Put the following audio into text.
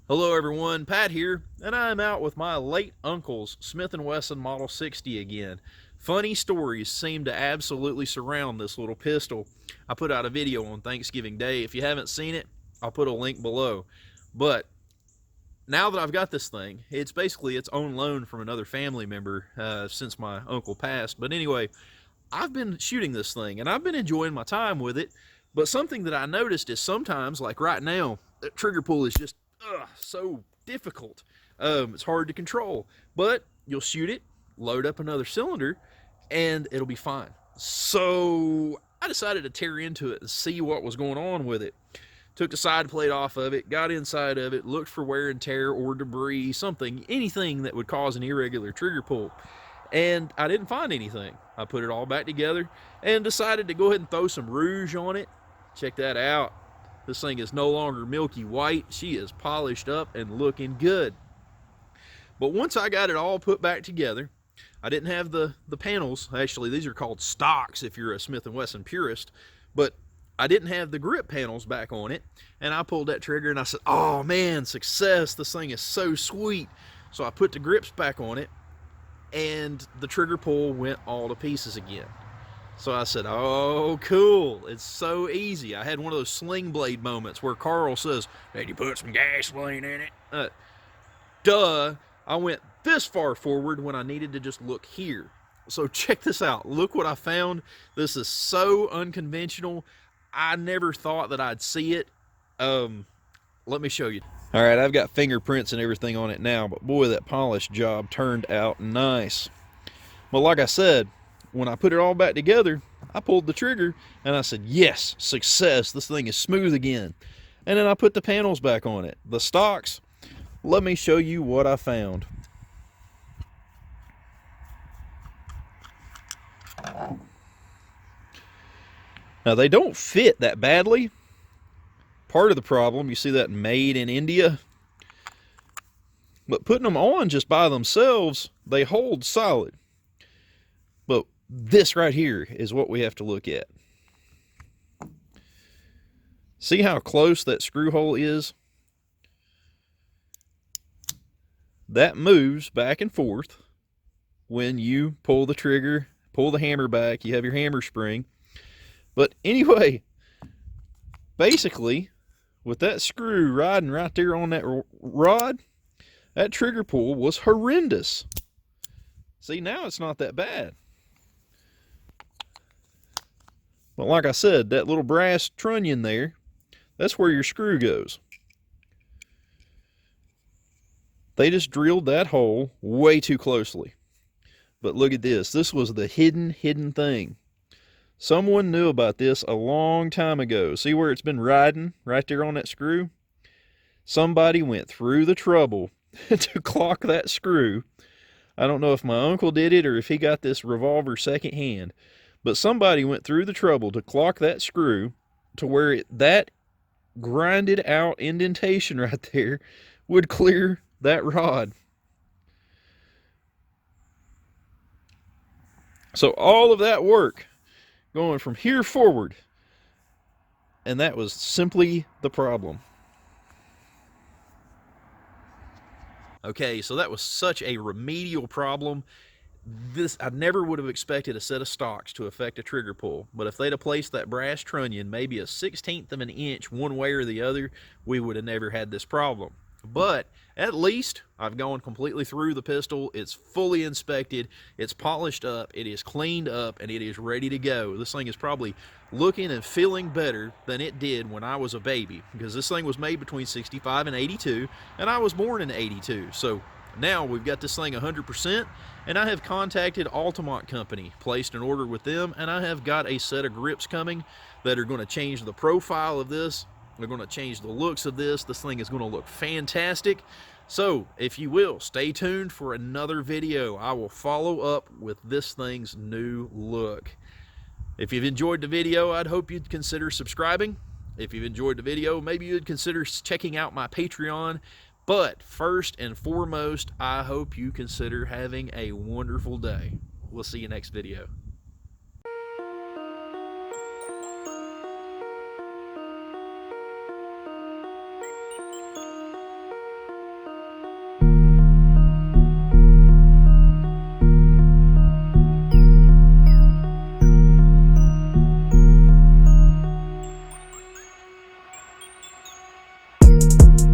Hello everyone, Pat here, and I'm out with my late uncle's Smith Wesson Model 60 again. Funny stories seem to absolutely surround this little pistol. I put out a video on Thanksgiving Day. If you haven't seen it, I'll put a link below. But now that I've got this thing, it's basically its own loan from another family member since my uncle passed. But anyway, I've been shooting this thing, and I've been enjoying my time with it. But something that I noticed is sometimes, like right now, the trigger pull is just so difficult. It's hard to control, but you'll shoot it, load up another cylinder, and it'll be fine. So I decided to tear into it and see what was going on with it. Took the side plate off of it, got inside of it, looked for wear and tear or debris, anything that would cause an irregular trigger pull. And I didn't find anything. I put it all back together and decided to go ahead and throw some rouge on it. Check that out. This thing is no longer milky white. She is polished up and looking good. But once I got it all put back together, I didn't have the panels. Actually, these are called stocks if you're a Smith & Wesson purist. But I didn't have the grip panels back on it. And I pulled that trigger and I said, oh man, success. This thing is so sweet. So I put the grips back on it and the trigger pull went all to pieces again. So I said, oh, cool. It's so easy. I had one of those sling blade moments where Carl says, did you put some gasoline in it? Duh. I went this far forward when I needed to just look here. So check this out. Look what I found. This is so unconventional. I never thought that I'd see it. Let me show you. All right, I've got fingerprints and everything on it now, but boy, that polish job turned out nice. Well, like I said, when I put it all back together, I pulled the trigger and I said, yes, success. This thing is smooth again. And then I put the panels back on it. The stocks, let me show you what I found. Now, they don't fit that badly. Part of the problem, you see that made in India? But putting them on just by themselves, they hold solid. But this right here is what we have to look at. See how close that screw hole is? That moves back and forth when you pull the trigger, pull the hammer back, you have your hammer spring. But anyway, basically, with that screw riding right there on that rod, that trigger pull was horrendous. See, now it's not that bad. But like I said, that little brass trunnion there, that's where your screw goes. They just drilled that hole way too closely. But look at this. This was the hidden thing. Someone knew about this a long time ago. See where it's been riding right there on that screw? Somebody went through the trouble to clock that screw. I don't know if my uncle did it or if he got this revolver secondhand. But somebody went through the trouble to clock that screw to where that grinded out indentation right there would clear that rod. So all of that work going from here forward, and that was simply the problem. Okay, so that was such a remedial problem. I never would have expected a set of stocks to affect a trigger pull, but if they'd have placed that brass trunnion maybe a 1/16 of an inch one way or the other, we would have never had this problem. But at least I've gone completely through the pistol. It's fully inspected, it's polished up, it is cleaned up, and it is ready to go. This thing is probably looking and feeling better than it did when I was a baby, because this thing was made between 65 and 82, and I was born in 82. So now we've got this thing 100%, and I have contacted Altamont Company, placed an order with them, and I have got a set of grips coming that are going to change the profile of this. They're going to change the looks of this. This thing is going to look fantastic. So, if you will, stay tuned for another video. I will follow up with this thing's new look. If you've enjoyed the video, I'd hope you'd consider subscribing. If you've enjoyed the video, maybe you'd consider checking out my Patreon. But first and foremost, I hope you consider having a wonderful day. We'll see you next video.